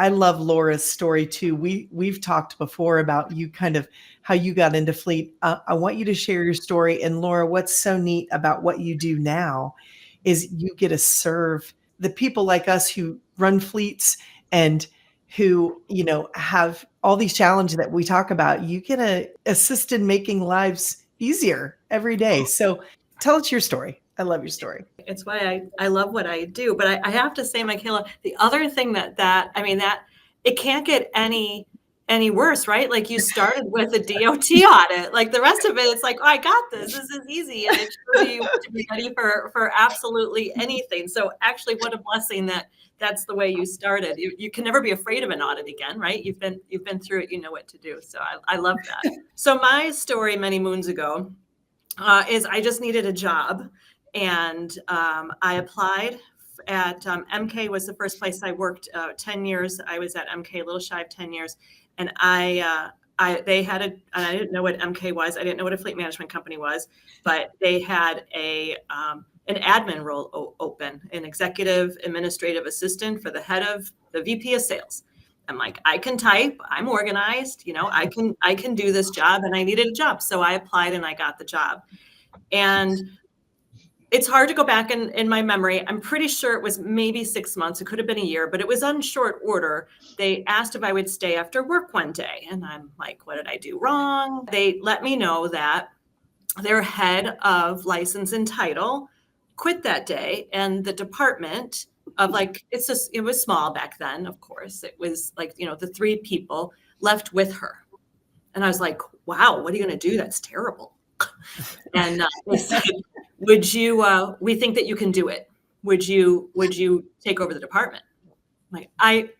I love Laura's story too. We've talked before about you kind of how you got into fleet. I want you to share your story. And Laura, what's so neat about what you do now is you get to serve the people like us who run fleets and who, have all these challenges that we talk about. You get to assist in making lives easier every day. So tell us your story. I love your story. It's why I love what I do. But I have to say, Michaela, the other thing that it can't get any worse, right? Like you started with a DOT audit, like the rest of it, it's like, oh, I got this. This is easy. And it shows you to be ready for absolutely anything. So actually, what a blessing that's the way you started. You can never be afraid of an audit again, right? You've been through it, you know what to do. So I love that. So my story many moons ago is I just needed a job. And I applied at MK was the first place I worked 10 years. I was at MK a little shy of 10 years. And they had and I didn't know what MK was. I didn't know what a fleet management company was, but they had an admin role open, an executive administrative assistant for the head of the VP of sales. I'm like, I can type, I'm organized, I can do this job, and I needed a job. So I applied and I got the job. And it's hard to go back in my memory. I'm pretty sure it was maybe 6 months. It could have been a year, but it was on short order. They asked if I would stay after work one day. And I'm like, what did I do wrong? They let me know that their head of license and title quit that day. And the department of it was small back then, of course. It was like, the 3 people left with her. And I was like, wow, what are you going to do? That's terrible. And they said, we think that you can do it. Would you take over the department? I'm like,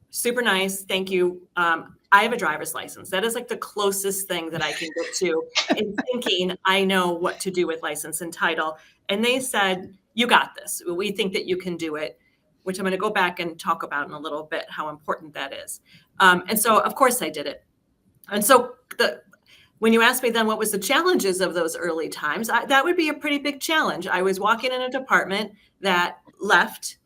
super nice. Thank you. I have a driver's license. That is like the closest thing that I can get to in thinking I know what to do with license and title. And they said, you got this. We think that you can do it, which I'm going to go back and talk about in a little bit, how important that is. And so of course I did it. And so when you ask me then what was the challenges of those early times, that would be a pretty big challenge. I was walking in a department that left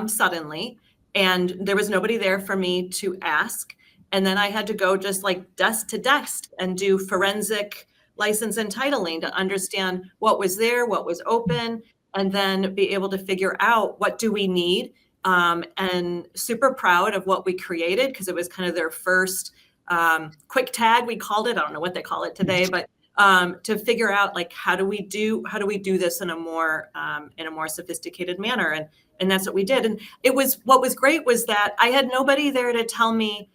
suddenly, and there was nobody there for me to ask. And then I had to go just like desk to desk and do forensic license and titling to understand what was there, what was open, and then be able to figure out what do we need. And super proud of what we created, because it was kind of their first quick tag, we called it. I don't know what they call it today, but to figure out like how do we do this in a more sophisticated manner, and that's what we did. And what was great was that I had nobody there to tell me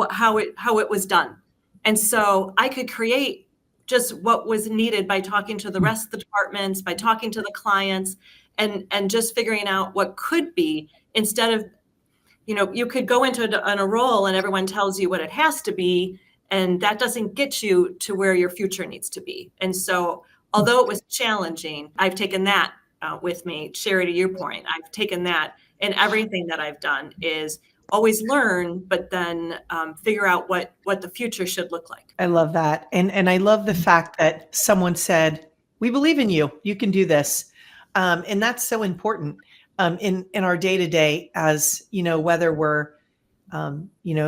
how it was done, and so I could create just what was needed by talking to the rest of the departments, by talking to the clients, and just figuring out what could be, instead of you could go into a role and everyone tells you what it has to be, and that doesn't get you to where your future needs to be. And so, although it was challenging, I've taken that with me. Sherry, to your point, I've taken that, and everything that I've done is always learn, but then figure out what the future should look like. I love that. And I love the fact that someone said, we believe in you, you can do this. And that's so important. In our day-to-day, as whether we're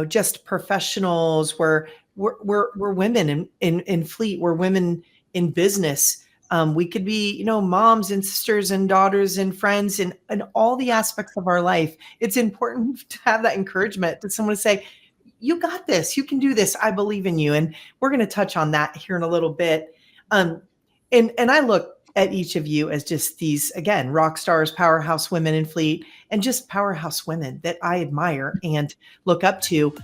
just professionals, we're women in fleet, we're women in business. We could be moms and sisters and daughters and friends in all the aspects of our life. It's important to have that encouragement to someone to say, you got this, you can do this, I believe in you. And we're going to touch on that here in a little bit. And I look at each of you as just these, again, rock stars, powerhouse women in fleet, and just powerhouse women that I admire and look up to.